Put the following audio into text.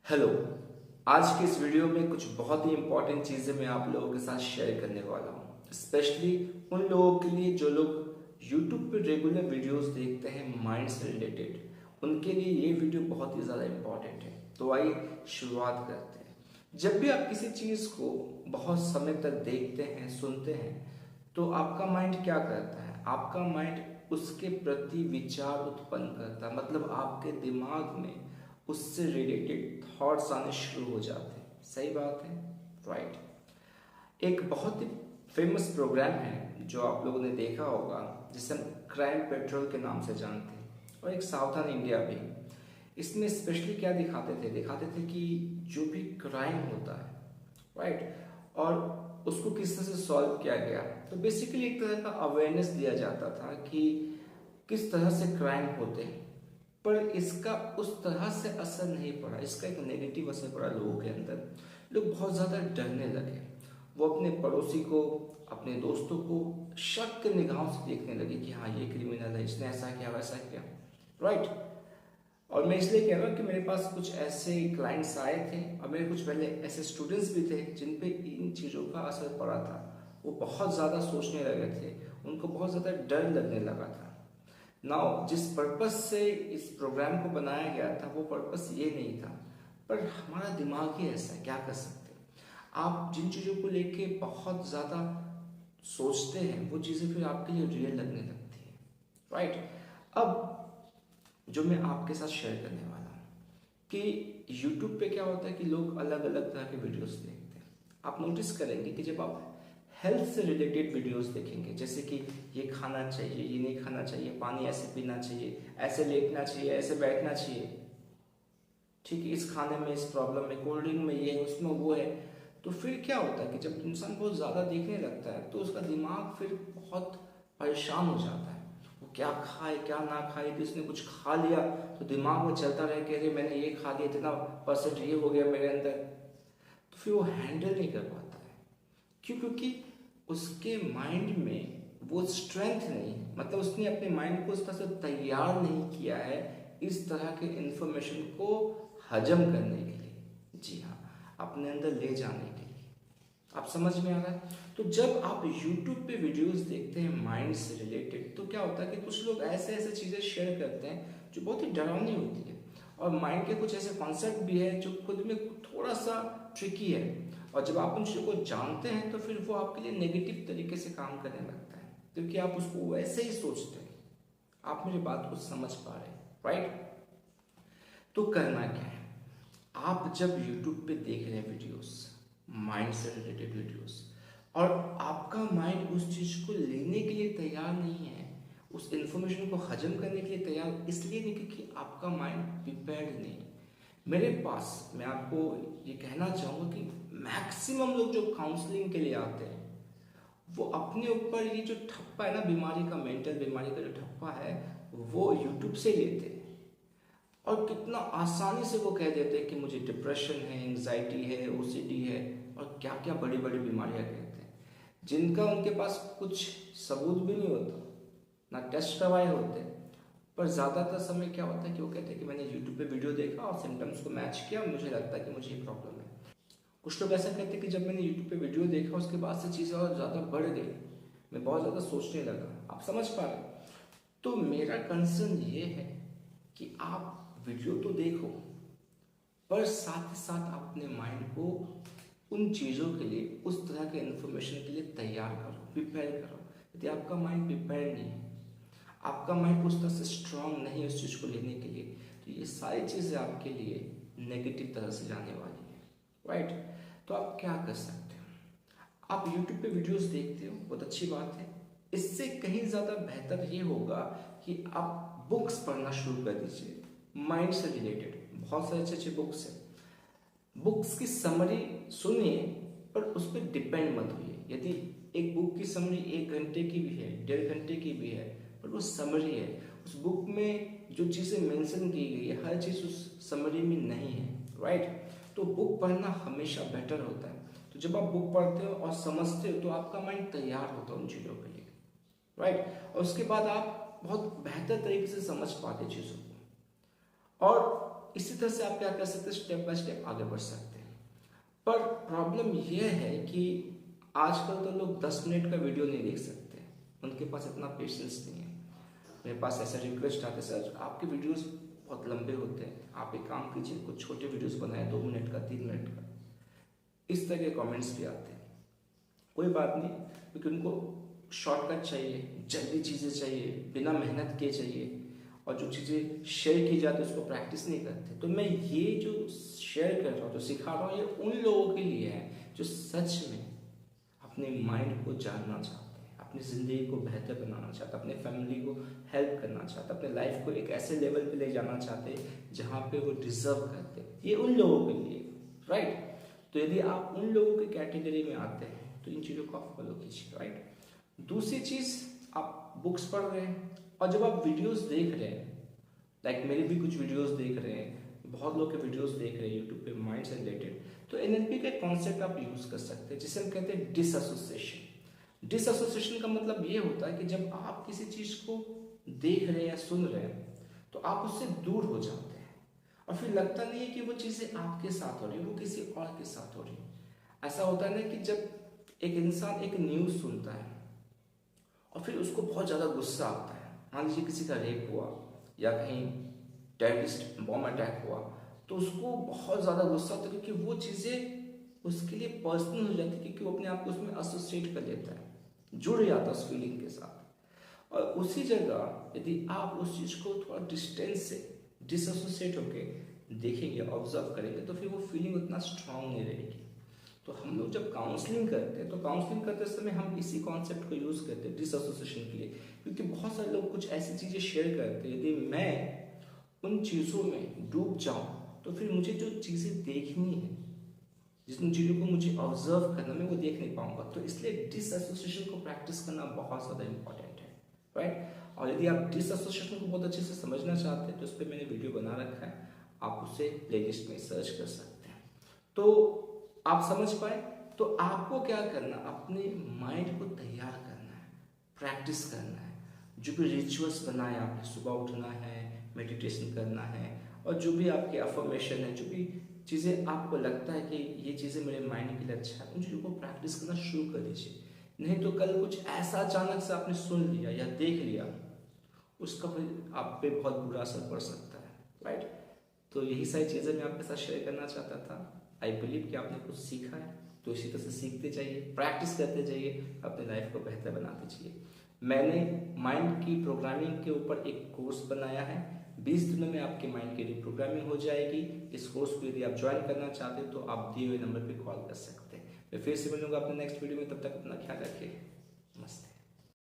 Hello. आज के इस वीडियो में कुछ बहुत ही इंपॉर्टेंट चीज़ें मैं आप लोगों के साथ शेयर करने वाला हूँ, स्पेशली उन लोगों के लिए जो लोग YouTube पे रेगुलर वीडियोस देखते हैं माइंड से रिलेटेड। उनके लिए ये वीडियो बहुत ही ज़्यादा इंपॉर्टेंट है। तो आइए शुरुआत करते हैं। जब भी आप किसी चीज़ को बहुत समय तक देखते हैं, सुनते हैं, तो आपका माइंड क्या करता है? आपका माइंड उसके प्रति विचार उत्पन्न करता है, मतलब आपके दिमाग में उससे रिलेटेड थॉट्स आने शुरू हो जाते हैं। सही बात है, राइट। एक बहुत ही फेमस प्रोग्राम है जो आप लोगों ने देखा होगा, जिसे हम क्राइम पेट्रोल के नाम से जानते हैं, और एक सावधान इंडिया भी। इसमें स्पेशली क्या दिखाते थे कि जो भी क्राइम होता है, राइट, और उसको किस तरह से सॉल्व किया गया। तो बेसिकली एक तरह का अवेयरनेस दिया जाता था कि किस तरह से क्राइम होते हैं, पर इसका उस तरह से असर नहीं पड़ा। इसका एक नेगेटिव असर पड़ा लोगों के अंदर। लोग बहुत ज़्यादा डरने लगे। वो अपने पड़ोसी को, अपने दोस्तों को शक के निगाहों से देखने लगे कि हाँ, ये क्रिमिनल है, इसने ऐसा किया वैसा किया, राइट। और मैं इसलिए कह रहा हूँ कि मेरे पास कुछ ऐसे क्लाइंट्स आए थे और मेरे कुछ पहले ऐसे स्टूडेंट्स भी थे जिन पे इन चीज़ों का असर पड़ा था। वो बहुत ज़्यादा सोचने लगे थे, उनको बहुत ज़्यादा डर लगने लगा था। नाउ जिस पर्पस से इस प्रोग्राम को बनाया गया था, वो पर्पस ये नहीं था, पर हमारा दिमाग ही ऐसा है, क्या कर सकते हैं। आप जिन चीज़ों को लेके बहुत ज़्यादा सोचते हैं, वो चीज़ें फिर आपके लिए रियल लगने लगती है, राइट। अब जो मैं आपके साथ शेयर करने वाला हूँ कि यूट्यूब पे क्या होता है कि लोग अलग अलग तरह के वीडियोस देखते हैं। आप नोटिस करेंगे कि जब आप हेल्थ से रिलेटेड वीडियोस देखेंगे, जैसे कि ये खाना चाहिए, ये नहीं खाना चाहिए, पानी ऐसे पीना चाहिए, ऐसे लेटना चाहिए, ऐसे बैठना चाहिए, ठीक है, इस खाने में इस प्रॉब्लम में, कोल्ड ड्रिंक में ये है, उसमें वो है, तो फिर क्या होता है कि जब इंसान बहुत ज़्यादा देखने लगता है तो उसका दिमाग फिर बहुत परेशान हो जाता है। वो क्या खाए क्या ना खाए, कि उसने कुछ खा लिया तो दिमाग में चलता रहे कि अरे मैंने ये खा लिया, इतना परसेंट ये हो गया मेरे अंदर। तो फिर वो हैंडल नहीं कर पाता है। क्यों? क्योंकि उसके माइंड में वो स्ट्रेंथ नहीं है, मतलब उसने अपने माइंड को उस तरह से तैयार नहीं किया है इस तरह के इंफॉर्मेशन को हजम करने के लिए। जी हाँ, अपने अंदर ले जाने के लिए। आप समझ में आ रहा है? तो जब आप YouTube पे वीडियोस देखते हैं माइंड से रिलेटेड, तो क्या होता है कि कुछ लोग ऐसे ऐसे चीज़ें शेयर करते हैं जो बहुत ही डरावनी होती है, और माइंड के कुछ ऐसे कॉन्सेप्ट भी है जो खुद में थोड़ा सा ट्रिकी है। और जब आप उन चीज़ों को जानते हैं तो फिर वो आपके लिए नेगेटिव तरीके से काम करने लगता है, क्योंकि आप उसको वैसे ही सोचते हैं। आप मेरी बात को समझ पा रहे हैं, राइट। तो करना क्या है, आप जब YouTube पे देख रहे हैं वीडियोस, माइंड से रिलेटेड वीडियोस, और आपका माइंड उस चीज़ को लेने के लिए तैयार नहीं है, उस इंफॉर्मेशन को हजम करने के लिए तैयार इसलिए नहीं क्योंकि आपका माइंड प्रिपेयर्ड नहीं। मेरे पास, मैं आपको ये कहना चाहूँगा कि मैक्सिमम लोग जो काउंसलिंग के लिए आते हैं, वो अपने ऊपर ये जो ठप्पा है ना बीमारी का, मेंटल बीमारी का जो ठप्पा है, वो यूट्यूब से लेते हैं। और कितना आसानी से वो कह देते हैं कि मुझे डिप्रेशन है, एंग्जाइटी है, ओसीडी है, और क्या क्या बड़ी बड़ी बीमारियां कहते हैं, जिनका उनके पास कुछ सबूत भी नहीं होता, ना टेस्ट करवाए होते। पर ज़्यादातर समय क्या होता है कि वो कहते हैं कि मैंने यूट्यूब पे वीडियो देखा और सिम्टम्स को मैच किया, मुझे लगता है कि मुझे ये प्रॉब्लम है। कुछ लोग ऐसा कहते हैं कि जब मैंने यूट्यूब पे वीडियो देखा उसके बाद से चीज़ें और ज़्यादा बढ़ गई, मैं बहुत ज़्यादा सोचने लगा। आप समझ पा रहे? तो मेरा कंसर्न ये है कि आप वीडियो तो देखो, पर साथ ही साथ अपने माइंड को उन चीज़ों के लिए, उस तरह के इंफॉर्मेशन के लिए तैयार करो, प्रिपेयर करो। यदि आपका माइंड प्रिपेयर नहीं है, आपका माइंड उस तरह से स्ट्रांग नहीं है उस चीज़ को लेने के लिए, तो ये सारी चीज़ें आपके लिए नेगेटिव तरह से जाने वाली है, राइट। तो आप क्या कर सकते हो? आप यूट्यूब पे वीडियोस देखते हो, बहुत अच्छी बात है। इससे कहीं ज़्यादा बेहतर ये होगा कि आप बुक्स पढ़ना शुरू कर दीजिए माइंड से रिलेटेड। बहुत सारे अच्छे अच्छे बुक्स हैं, बुक्स की समरी सुनिए, पर उस पर डिपेंड मत होइए। यदि एक बुक की समरी 1 घंटे की भी है, 1.5 घंटे की भी है, पर वो समरी है, उस बुक में जो चीज़ें मेंशन की गई है हर चीज़ उस समरी में नहीं है, राइट। तो बुक पढ़ना हमेशा बेटर होता है। तो जब आप बुक पढ़ते हो और समझते हो तो आपका माइंड तैयार होता है उन चीज़ों के लिए, राइट। और उसके बाद आप बहुत बेहतर तरीके से समझ पाते चीज़ों को। और इसी तरह से आप क्या कर सकते हैं, स्टेप बाय स्टेप आगे बढ़ सकते हैं। पर प्रॉब्लम यह है कि आजकल तो लोग 10 मिनट का वीडियो नहीं देख सकते, उनके पास इतना पेशेंस नहीं है। मेरे पास ऐसा रिक्वेस्ट आते, सर आपके वीडियोस बहुत लंबे होते हैं, आप एक काम कीजिए कुछ छोटे वीडियोस बनाए 2 मिनट का 3 मिनट का। इस तरह के कमेंट्स भी आते हैं। कोई बात नहीं, क्योंकि उनको शॉर्टकट चाहिए, जल्दी चीज़ें चाहिए, बिना मेहनत के चाहिए, और जो चीज़ें शेयर की जाती है उसको प्रैक्टिस नहीं करते। तो मैं ये जो शेयर कर रहा हूँ, जो सिखा रहा हूँ, ये उन लोगों के लिए है जो सच में अपने माइंड को जानना चाहते हैं, अपनी ज़िंदगी को बेहतर बनाना चाहते हैं, अपने फैमिली को हेल्प करना चाहते हैं, अपने लाइफ को एक ऐसे लेवल पे ले जाना चाहते हैं जहाँ पे वो डिजर्व करते हैं। ये उन लोगों के लिए, राइट। तो यदि आप उन लोगों की कैटेगरी में आते हैं तो इन चीज़ों को आप फॉलो कीजिए, राइट। दूसरी चीज़, आप बुक्स पढ़ रहे हैं और जब आप वीडियोस देख रहे हैं, लाइक मेरे भी कुछ वीडियोस देख रहे हैं, बहुत लोग के वीडियोस देख रहे हैं यूट्यूब पे माइंड से रिलेटेड, तो एनएलपी का कॉन्सेप्ट आप यूज़ कर सकते हैं जिसे हम कहते हैं डिसएसोसिएशन। डिसएसोसिएशन का मतलब ये होता है कि जब आप किसी चीज़ को देख रहे हैं या सुन रहे हैं तो आप उससे दूर हो जाते हैं और फिर लगता नहीं है कि वो चीज़ें आपके साथ हो रही है, वो किसी और के साथ हो रही है। ऐसा होता है ना कि जब एक इंसान एक न्यूज़ सुनता है और फिर उसको बहुत ज़्यादा गुस्सा आता है, मान लीजिए किसी का रेप हुआ या कहीं टेररिस्ट बॉम्ब अटैक हुआ, तो उसको बहुत ज़्यादा गुस्सा आता है क्योंकि वो चीज़ें उसके लिए पर्सनल हो जाती है, क्योंकि वो अपने आप को उसमें एसोसिएट कर लेता है, जुड़ जाता है उस फीलिंग के साथ। और उसी जगह यदि आप उस चीज़ को थोड़ा डिस्टेंस से डिसएसोसिएट होकर देखेंगे, ऑब्जर्व करेंगे, तो फिर वो फीलिंग उतना स्ट्रांग नहीं रहेगी। तो हम लोग जब काउंसलिंग करते हैं तो काउंसलिंग करते समय हम इसी कॉन्सेप्ट को यूज़ करते हैं डिसएसोसिएशन के लिए, क्योंकि बहुत सारे लोग कुछ ऐसी चीज़ें शेयर करते हैं, यदि मैं उन चीज़ों में डूब जाऊं तो फिर मुझे जो चीज़ें देखनी है, जिन चीज़ों को मुझे ऑब्जर्व करना, मैं वो देख नहीं पाऊंगा। तो इसलिए डिसएसोसिएशन को प्रैक्टिस करना बहुत ज़्यादा इंपॉर्टेंट है, राइट। और यदि आप डिसएसोसिएशन को बहुत अच्छे से समझना चाहते हैं तो उस पर मैंने वीडियो बना रखा है, आप उसे प्लेलिस्ट में सर्च कर सकते हैं। तो आप समझ पाए। तो आपको क्या करना, अपने माइंड को तैयार करना है, प्रैक्टिस करना है। जो भी रिचुअल्स बनाए आपने, सुबह उठना है, मेडिटेशन करना है, और जो भी आपके अफर्मेशन है, जो भी चीज़ें आपको लगता है कि ये चीज़ें मेरे माइंड के लिए अच्छा है, उन चीज़ों को प्रैक्टिस करना शुरू कर दीजिए। नहीं तो कल कुछ ऐसा अचानक से आपने सुन लिया या देख लिया, उसका फिर आप पे बहुत बुरा असर पड़ सकता है, राइट। तो यही सारी चीज़ें मैं आपके साथ शेयर करना चाहता था। आई बिलीव कि आपने कुछ सीखा है, तो इसी तरह से सीखते जाइए, प्रैक्टिस करते जाइए, अपने लाइफ को बेहतर बनाते जाइए। मैंने माइंड की प्रोग्रामिंग के ऊपर एक कोर्स बनाया है, 20 दिनों में आपके माइंड की रिप्रोग्रामिंग हो जाएगी। इस कोर्स को यदि आप ज्वाइन करना चाहते हैं तो आप दिए हुए नंबर पर कॉल कर सकते हैं। मैं फिर से मिलूंगा अपने नेक्स्ट वीडियो में, तब तक अपना ख्याल रखिए।